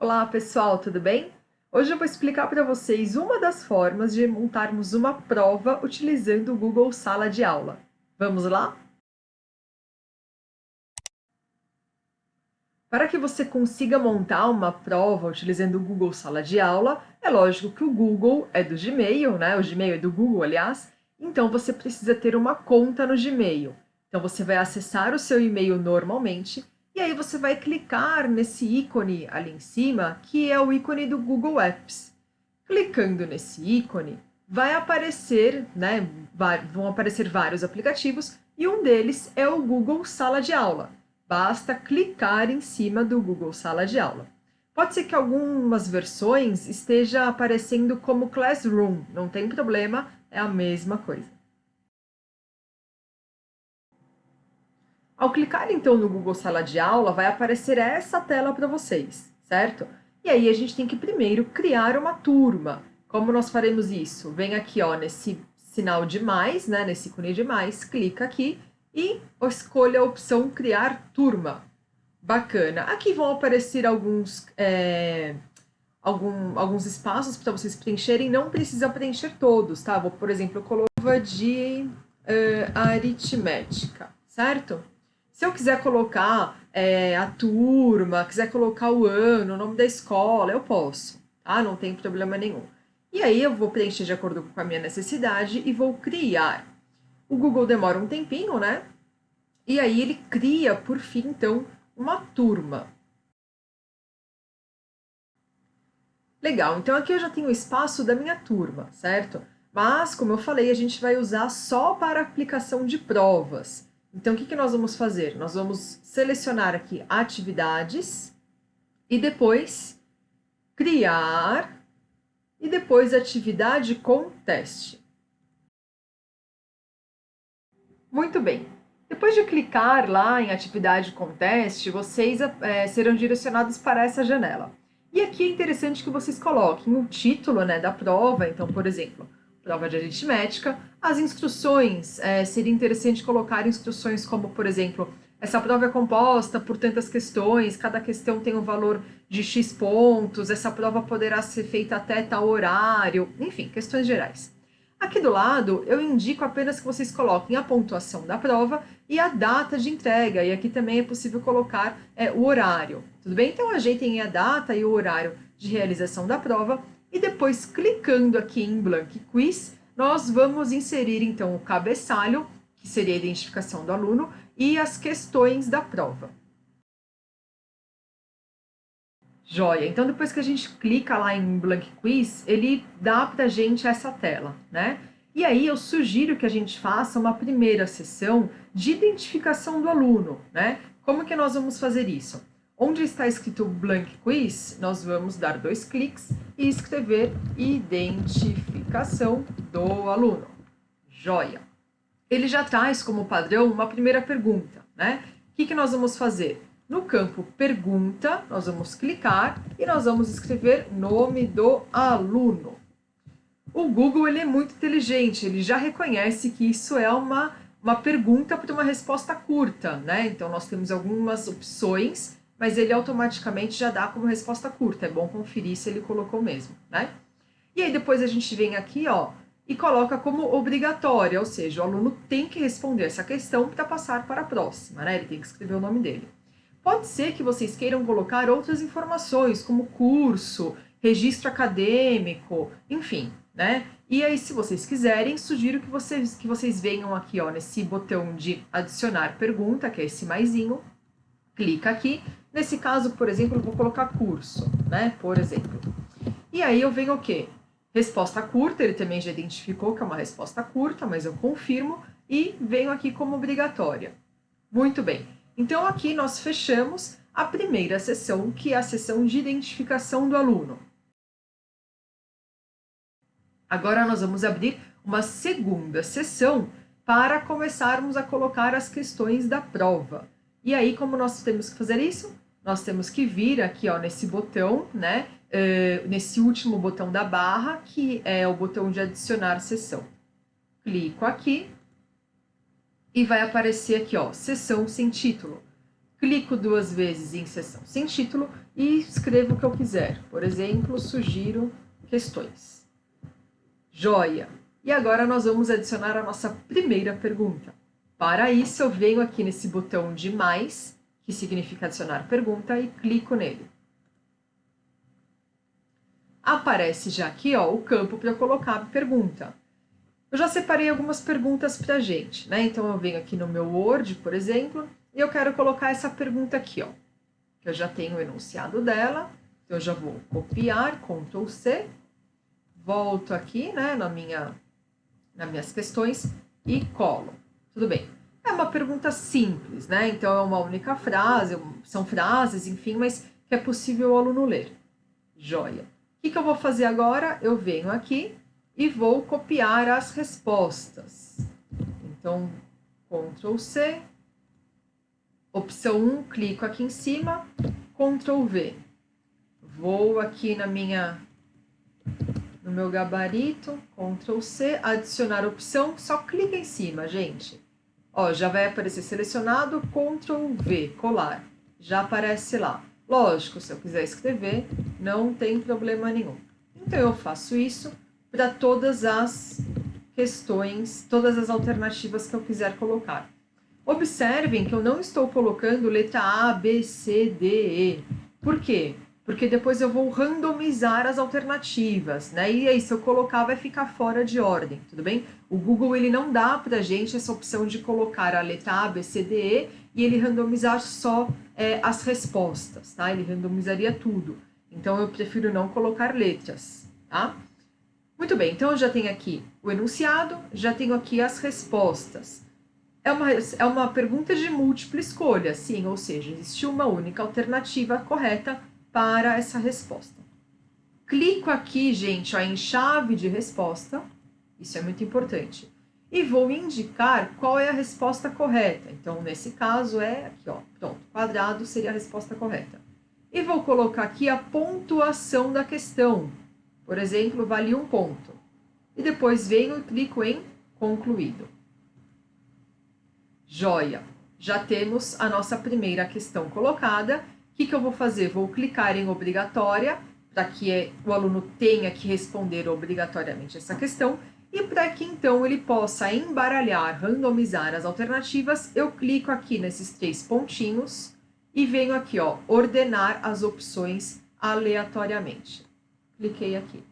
Olá pessoal, tudo bem? Hoje eu vou explicar para vocês uma das formas de montarmos uma prova utilizando o Google Sala de Aula. Vamos lá? Para que você consiga montar uma prova utilizando o Google Sala de Aula, é lógico que o Google é do Gmail, né? O Gmail é do Google, aliás, então você precisa ter uma conta no Gmail. Então você vai acessar o seu e-mail normalmente e aí você vai clicar nesse ícone ali em cima, que é o ícone do Google Apps. Clicando nesse ícone, vai aparecer, né, vão aparecer vários aplicativos e um deles é o Google Sala de Aula. Basta clicar em cima do Google Sala de Aula. Pode ser que algumas versões esteja aparecendo como Classroom, não tem problema, é a mesma coisa. Ao clicar então no Google Sala de Aula, vai aparecer essa tela para vocês, certo? E aí a gente tem que primeiro criar uma turma. Como nós faremos isso? Vem aqui ó, nesse sinal de mais, né, nesse ícone de mais, clica aqui e escolha a opção criar turma. Bacana. Aqui vão aparecer alguns espaços para vocês preencherem, não precisa preencher todos, tá? Vou, por exemplo, colocar de aritmética, certo? Se eu quiser colocar a turma, quiser colocar o ano, o nome da escola, eu posso, tá? Não tem problema nenhum. E aí eu vou preencher de acordo com a minha necessidade e vou criar. O Google demora um tempinho, né? E aí ele cria, por fim, então, uma turma. Legal, então aqui eu já tenho o espaço da minha turma, certo? Mas, como eu falei, a gente vai usar só para aplicação de provas. Então, o que nós vamos fazer? Nós vamos selecionar aqui atividades e depois criar e depois atividade com teste. Muito bem. Depois de clicar lá em atividade com teste, vocês serão direcionados para essa janela. E aqui é interessante que vocês coloquem o título, né, da prova. Então, por exemplo, prova de aritmética. As instruções, seria interessante colocar instruções como, por exemplo, essa prova é composta por tantas questões, cada questão tem um valor de X pontos, essa prova poderá ser feita até tal horário, enfim, questões gerais. Aqui do lado, eu indico apenas que vocês coloquem a pontuação da prova e a data de entrega. E aqui também é possível colocar o horário. Tudo bem? Então, ajeitem a data e o horário de realização da prova. E depois, clicando aqui em Blank Quiz, nós vamos inserir, então, o cabeçalho, que seria a identificação do aluno, e as questões da prova. Joia! Então, depois que a gente clica lá em Blank Quiz, ele dá para a gente essa tela, né? E aí eu sugiro que a gente faça uma primeira sessão de identificação do aluno, né? Como que nós vamos fazer isso? Onde está escrito Blank Quiz, nós vamos dar 2 cliques e escrever identificação do aluno. Joia! Ele já traz como padrão uma primeira pergunta, né? O que nós vamos fazer? No campo pergunta, nós vamos clicar e nós vamos escrever nome do aluno. O Google ele é muito inteligente, ele já reconhece que isso é uma pergunta para uma resposta curta, né? Então nós temos algumas opções, mas ele automaticamente já dá como resposta curta. É bom conferir se ele colocou mesmo, né? E aí depois a gente vem aqui, ó, e coloca como obrigatória, ou seja, o aluno tem que responder essa questão para passar para a próxima, né? Ele tem que escrever o nome dele. Pode ser que vocês queiram colocar outras informações, como curso, registro acadêmico, enfim, né? E aí, se vocês quiserem, sugiro que vocês venham aqui, ó, nesse botão de adicionar pergunta, que é esse maisinho, clica aqui. Nesse caso, por exemplo, eu vou colocar curso, né? Por exemplo. E aí eu venho o quê? Resposta curta, ele também já identificou que é uma resposta curta, mas eu confirmo e venho aqui como obrigatória. Muito bem. Então, aqui nós fechamos a primeira sessão, que é a sessão de identificação do aluno. Agora, nós vamos abrir uma segunda sessão para começarmos a colocar as questões da prova. E aí, como nós temos que fazer isso? Nós temos que vir aqui, ó, nesse botão, né? Nesse último botão da barra, que é o botão de adicionar sessão. Clico aqui e vai aparecer aqui, ó, sessão sem título. clico 2 vezes em seção sem título e escrevo o que eu quiser. Por exemplo, sugiro questões. Joia! E agora nós vamos adicionar a nossa primeira pergunta. Para isso, eu venho aqui nesse botão de mais, que significa adicionar pergunta, e clico nele. Aparece já aqui ó, o campo para eu colocar a pergunta. Eu já separei algumas perguntas para a gente, né? Então eu venho aqui no meu Word, por exemplo, e eu quero colocar essa pergunta aqui, ó. Que eu já tenho o enunciado dela, então eu já vou copiar, Ctrl C, volto aqui, né, nas minhas questões e colo. Tudo bem. É uma pergunta simples, né? Então é uma única frase, são frases, enfim, mas que é possível o aluno ler. Joia. O que eu vou fazer agora? Eu venho aqui e vou copiar as respostas. Então, Ctrl C, opção 1, clico aqui em cima, Ctrl V. Vou aqui no meu gabarito, Ctrl C, adicionar opção, só clica em cima, gente. Ó, já vai aparecer selecionado, Ctrl V, colar. Já aparece lá. Lógico, se eu quiser escrever, não tem problema nenhum. Então, eu faço isso para todas as questões, todas as alternativas que eu quiser colocar. Observem que eu não estou colocando letra A, B, C, D, E. Por quê? Porque depois eu vou randomizar as alternativas, né? E aí, se eu colocar, vai ficar fora de ordem, tudo bem? O Google, ele não dá pra gente essa opção de colocar a letra A, B, C, D, E e ele randomizar só as respostas, tá? Ele randomizaria tudo. Então, eu prefiro não colocar letras, tá? Muito bem, então eu já tenho aqui o enunciado, já tenho aqui as respostas. É uma pergunta de múltipla escolha, sim, ou seja, existe uma única alternativa correta para essa resposta. Clico aqui, gente, ó, em chave de resposta, isso é muito importante, e vou indicar qual é a resposta correta. Então, nesse caso, é aqui, ó, pronto, quadrado seria a resposta correta. E vou colocar aqui a pontuação da questão. Por exemplo, vale 1 ponto. E depois venho e clico em concluído. Joia! Já temos a nossa primeira questão colocada. O que eu vou fazer? Vou clicar em obrigatória, para que o aluno tenha que responder obrigatoriamente essa questão. E para que, então, ele possa embaralhar, randomizar as alternativas, eu clico aqui nesses 3 pontinhos e venho aqui, ó, ordenar as opções aleatoriamente. Cliquei aqui.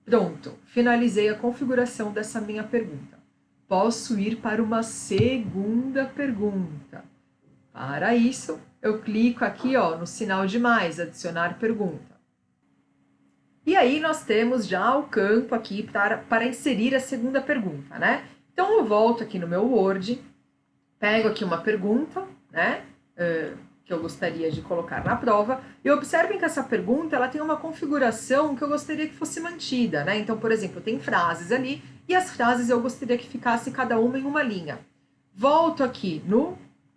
Pronto, finalizei a configuração dessa minha pergunta. Posso ir para uma segunda pergunta. Para isso, eu clico aqui ó, no sinal de mais, adicionar pergunta. E aí nós temos já o campo aqui para inserir a segunda pergunta, né? Então eu volto aqui no meu Word, pego aqui uma pergunta, né? Que eu gostaria de colocar na prova, e observem que essa pergunta ela tem uma configuração que eu gostaria que fosse mantida, né? Então, por exemplo, tem frases ali, e as frases eu gostaria que ficasse cada uma em uma linha. Volto aqui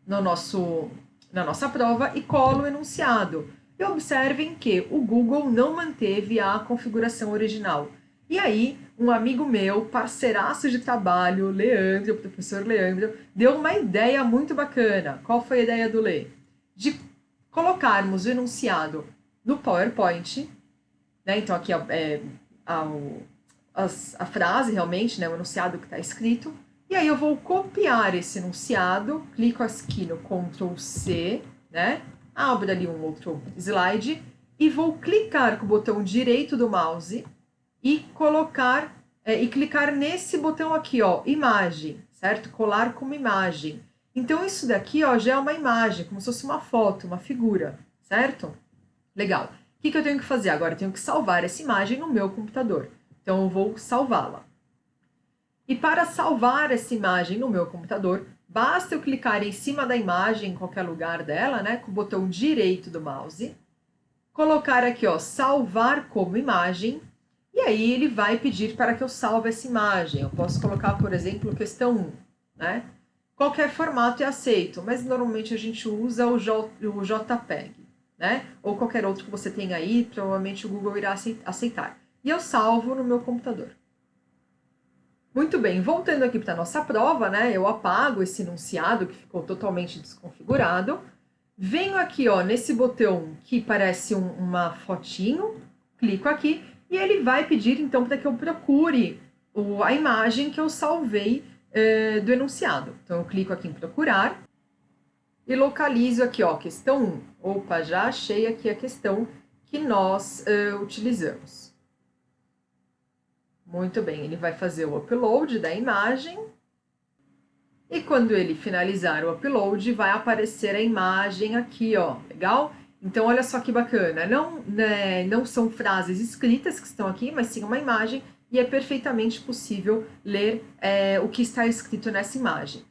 na nossa prova e colo o enunciado. E observem que o Google não manteve a configuração original. E aí, um amigo meu, parceiraço de trabalho, Leandro, o professor Leandro, deu uma ideia muito bacana. Qual foi a ideia do Lê? De colocarmos o enunciado no PowerPoint, né? Então aqui a frase realmente, né? O enunciado que está escrito, e aí eu vou copiar esse enunciado, clico aqui no Ctrl C, né? Abro ali um outro slide e vou clicar com o botão direito do mouse e clicar nesse botão aqui, ó, imagem, certo? Colar como imagem. Então, isso daqui ó, já é uma imagem, como se fosse uma foto, uma figura, certo? Legal. O que eu tenho que fazer agora? Eu tenho que salvar essa imagem no meu computador. Então, eu vou salvá-la. E para salvar essa imagem no meu computador, basta eu clicar em cima da imagem, em qualquer lugar dela, né, com o botão direito do mouse, colocar aqui, ó, salvar como imagem, e aí ele vai pedir para que eu salve essa imagem. Eu posso colocar, por exemplo, questão 1, né? Qualquer formato é aceito, mas normalmente a gente usa o JPEG, né? Ou qualquer outro que você tenha aí, provavelmente o Google irá aceitar. E eu salvo no meu computador. Muito bem, voltando aqui para a nossa prova, né? Eu apago esse enunciado que ficou totalmente desconfigurado. Venho aqui, ó, nesse botão que parece uma fotinho, clico aqui e ele vai pedir, então, para que eu procure a imagem que eu salvei do enunciado. Então, eu clico aqui em procurar e localizo aqui, ó, questão 1. Opa, já achei aqui a questão que nós utilizamos. Muito bem, ele vai fazer o upload da imagem. E quando ele finalizar o upload, vai aparecer a imagem aqui, ó, legal? Então, olha só que bacana, não são frases escritas que estão aqui, mas sim uma imagem, e é perfeitamente possível ler o que está escrito nessa imagem.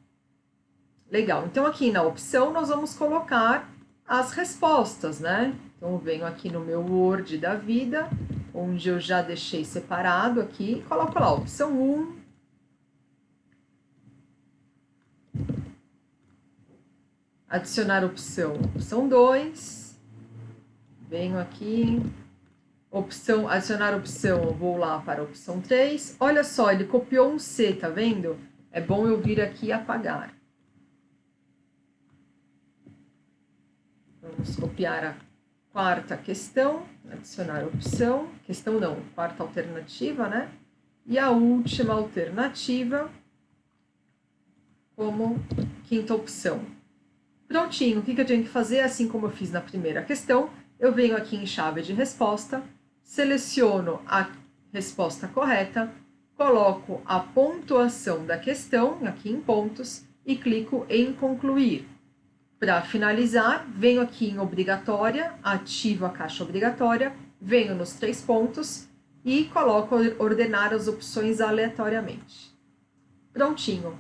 Legal, então aqui na opção nós vamos colocar as respostas, né? Então, eu venho aqui no meu Word da vida, onde eu já deixei separado aqui, e coloco lá, opção 1, adicionar opção 2, venho aqui, adicionar opção, eu vou lá para a opção 3, olha só, ele copiou um C, tá vendo? É bom eu vir aqui e apagar. Vamos copiar a quarta questão, adicionar opção, questão não, quarta alternativa, né? E a última alternativa como quinta opção. Prontinho, o que eu tenho que fazer? Assim como eu fiz na primeira questão, eu venho aqui em chave de resposta, seleciono a resposta correta, coloco a pontuação da questão, aqui em pontos, e clico em concluir. Para finalizar, venho aqui em obrigatória, ativo a caixa obrigatória, venho nos 3 pontos e coloco ordenar as opções aleatoriamente. Prontinho.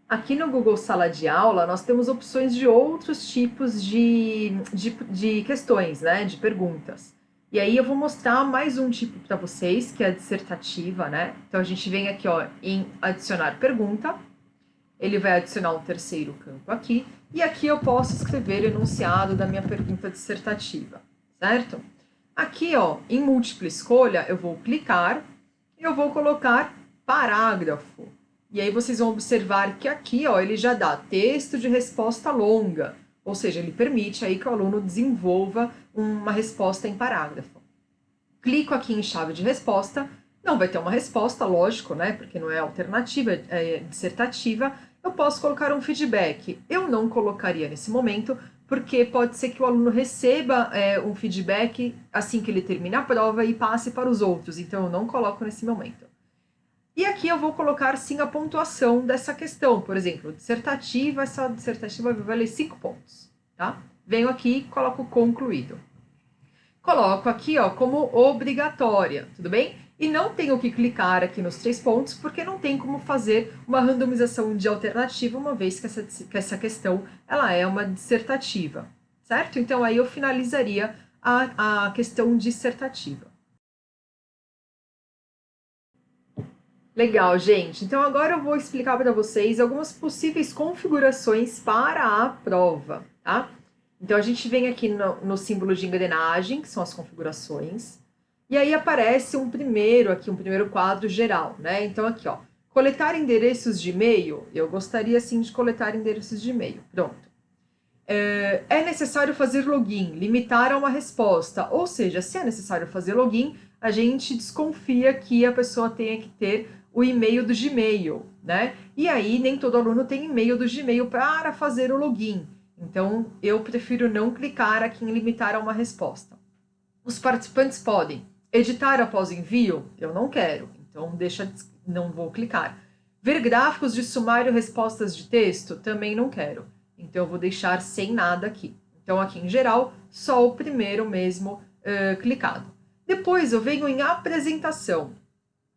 Aqui no Google Sala de Aula, nós temos opções de outros tipos de questões, né, de perguntas. E aí eu vou mostrar mais um tipo para vocês, que é a dissertativa, né? Então a gente vem aqui, ó, em adicionar pergunta. Ele vai adicionar um terceiro campo aqui, e aqui eu posso escrever o enunciado da minha pergunta dissertativa, certo? Aqui, ó, em múltipla escolha, eu vou clicar e eu vou colocar parágrafo. E aí vocês vão observar que aqui, ó, ele já dá texto de resposta longa, ou seja, ele permite aí que o aluno desenvolva uma resposta em parágrafo. Clico aqui em chave de resposta, não vai ter uma resposta, lógico, né, porque não é alternativa, é dissertativa. Eu posso colocar um feedback. Eu não colocaria nesse momento, porque pode ser que o aluno receba um feedback assim que ele termina a prova e passe para os outros, então eu não coloco nesse momento. E aqui eu vou colocar sim a pontuação dessa questão, por exemplo, dissertativa, essa dissertativa vai valer 5 pontos, tá? Venho aqui e coloco concluído. Coloco aqui, ó, como obrigatória, tudo bem? E não tenho que clicar aqui nos 3 pontos, porque não tem como fazer uma randomização de alternativa, uma vez que essa questão ela é uma dissertativa, certo? Então, aí eu finalizaria a questão dissertativa. Legal, gente. Então, agora eu vou explicar para vocês algumas possíveis configurações para a prova, tá? Então, a gente vem aqui no símbolo de engrenagem, que são as configurações. E aí aparece um primeiro quadro geral, né? Então, aqui, ó, coletar endereços de e-mail. Eu gostaria, sim, de coletar endereços de e-mail. Pronto. É necessário fazer login, limitar a uma resposta. Ou seja, se é necessário fazer login, a gente desconfia que a pessoa tenha que ter o e-mail do Gmail, né? E aí, nem todo aluno tem e-mail do Gmail para fazer o login. Então, eu prefiro não clicar aqui em limitar a uma resposta. Os participantes podem editar após envio? Eu não quero, então não vou clicar. Ver gráficos de sumário respostas de texto? Também não quero, então eu vou deixar sem nada aqui. Então, aqui em geral, só o primeiro mesmo clicado. Depois eu venho em apresentação.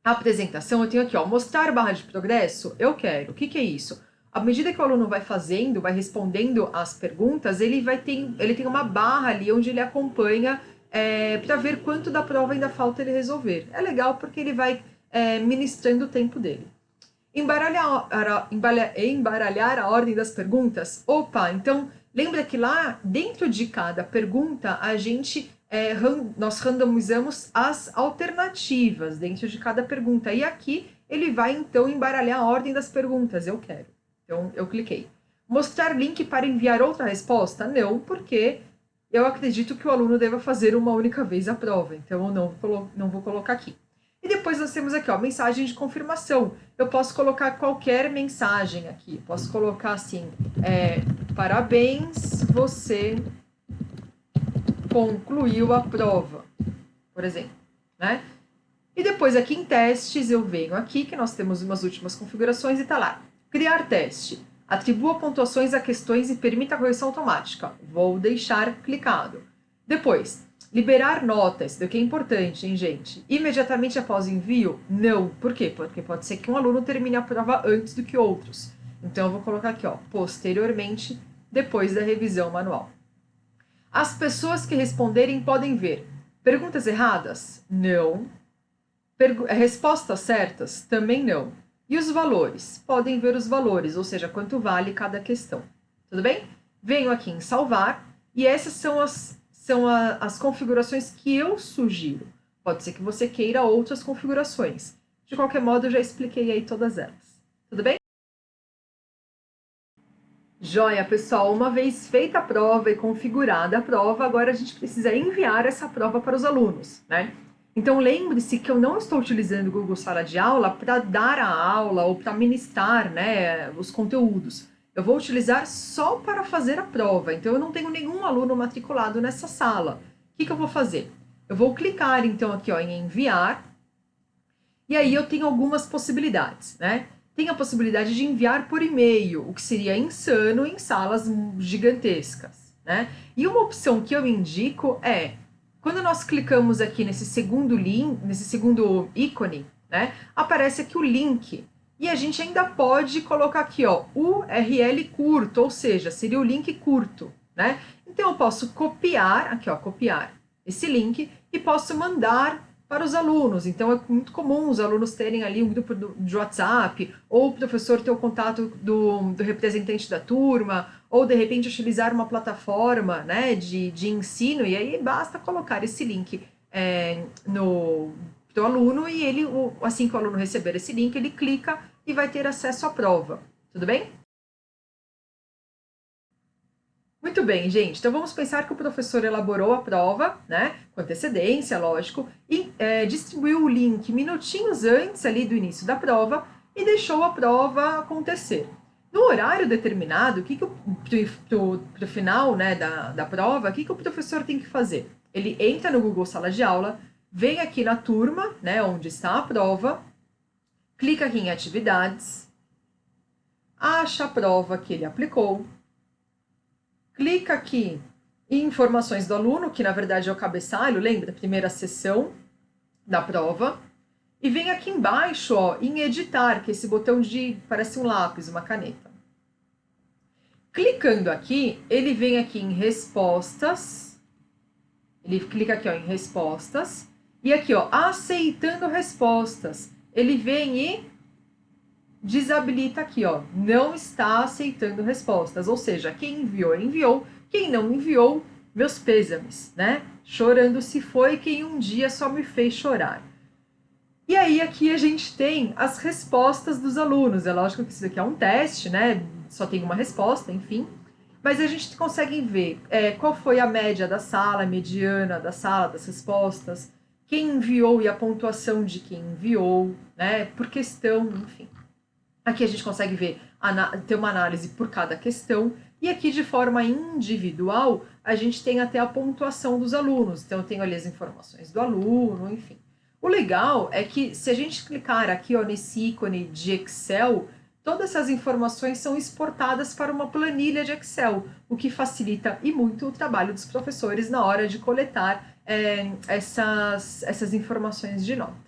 A apresentação eu tenho aqui, ó, mostrar barra de progresso? Eu quero. O que é isso? À medida que o aluno vai fazendo, vai respondendo as perguntas, ele tem uma barra ali onde ele acompanha para ver quanto da prova ainda falta ele resolver. É legal porque ele vai ministrando o tempo dele. Embaralhar a ordem das perguntas. Opa, então lembra que lá dentro de cada pergunta nós randomizamos as alternativas dentro de cada pergunta. E aqui ele vai então embaralhar a ordem das perguntas. Eu quero. Então eu cliquei. Mostrar link para enviar outra resposta? Não, porque eu acredito que o aluno deva fazer uma única vez a prova, então eu não vou colocar aqui. E depois nós temos aqui, ó, mensagem de confirmação. Eu posso colocar qualquer mensagem aqui. Posso colocar assim, parabéns, você concluiu a prova, por exemplo, né? E depois aqui em testes eu venho aqui, que nós temos umas últimas configurações e tá lá. Criar teste. Atribua pontuações a questões e permita a correção automática. Vou deixar clicado. Depois, liberar notas. Isso daqui é importante, hein, gente? Imediatamente após o envio? Não. Por quê? Porque pode ser que um aluno termine a prova antes do que outros. Então, eu vou colocar aqui, ó, posteriormente, depois da revisão manual. As pessoas que responderem podem ver perguntas erradas? Não. Respostas certas? Também não. E os valores? Podem ver os valores, ou seja, quanto vale cada questão. Tudo bem? Venho aqui em salvar e essas são as configurações que eu sugiro. Pode ser que você queira outras configurações. De qualquer modo, eu já expliquei aí todas elas. Tudo bem? Joia, pessoal, uma vez feita a prova e configurada a prova, agora a gente precisa enviar essa prova para os alunos, né? Então, lembre-se que eu não estou utilizando o Google Sala de Aula para dar a aula ou para ministrar, né, os conteúdos. Eu vou utilizar só para fazer a prova, então eu não tenho nenhum aluno matriculado nessa sala. O que eu vou fazer? Eu vou clicar, então, aqui ó, em enviar, e aí eu tenho algumas possibilidades, né? Tem a possibilidade de enviar por e-mail, o que seria insano em salas gigantescas, né? E uma opção que eu indico é, quando nós clicamos aqui nesse segundo link, nesse segundo ícone, né, aparece aqui o link. E a gente ainda pode colocar aqui, ó, URL curto, ou seja, seria o link curto, né? Então eu posso copiar, aqui ó, copiar esse link e posso mandar para os alunos. Então, é muito comum os alunos terem ali um grupo de WhatsApp, ou o professor ter o contato do representante da turma, ou de repente utilizar uma plataforma, né, de ensino, e aí basta colocar esse link no aluno e ele, assim que o aluno receber esse link, ele clica e vai ter acesso à prova. Tudo bem? Muito bem, gente. Então vamos pensar que o professor elaborou a prova, né, com antecedência, lógico, e distribuiu o link minutinhos antes ali do início da prova e deixou a prova acontecer. No horário determinado, pro final, né, da prova, o que o professor tem que fazer? Ele entra no Google Sala de Aula, vem aqui na turma, né, onde está a prova, clica aqui em atividades, acha a prova que ele aplicou, clica aqui em informações do aluno, que na verdade é o cabeçalho, lembra? Primeira sessão da prova. E vem aqui embaixo, ó, em editar, que é esse botão parece um lápis, uma caneta. Clicando aqui, ele vem aqui em respostas. Ele clica aqui, ó, em respostas. E aqui, ó, aceitando respostas. Ele vem e desabilita aqui, ó, não está aceitando respostas, ou seja, quem enviou, enviou, quem não enviou, meus pêsames, né? Chorando se foi quem um dia só me fez chorar. E aí aqui a gente tem as respostas dos alunos, é lógico que isso daqui é um teste, né? Só tem uma resposta, enfim, mas a gente consegue ver qual foi a média da sala, a mediana da sala, das respostas, quem enviou e a pontuação de quem enviou, né? Por questão, enfim. Aqui a gente consegue ver, ter uma análise por cada questão, e aqui de forma individual, a gente tem até a pontuação dos alunos. Então, eu tenho ali as informações do aluno, enfim. O legal é que se a gente clicar aqui ó, nesse ícone de Excel, todas essas informações são exportadas para uma planilha de Excel, o que facilita e muito o trabalho dos professores na hora de coletar essas informações de nota.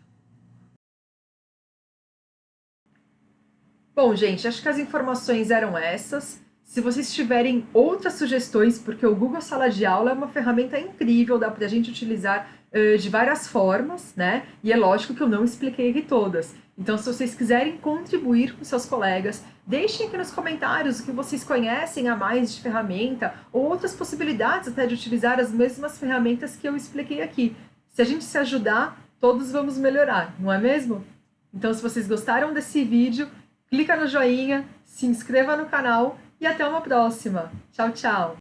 Bom, gente, acho que as informações eram essas. Se vocês tiverem outras sugestões, porque o Google Sala de Aula é uma ferramenta incrível, dá para a gente utilizar de várias formas, né? E é lógico que eu não expliquei aqui todas. Então, se vocês quiserem contribuir com seus colegas, deixem aqui nos comentários o que vocês conhecem a mais de ferramenta ou outras possibilidades até de utilizar as mesmas ferramentas que eu expliquei aqui. Se a gente se ajudar, todos vamos melhorar, não é mesmo? Então, se vocês gostaram desse vídeo, clica no joinha, se inscreva no canal e até uma próxima. Tchau, tchau!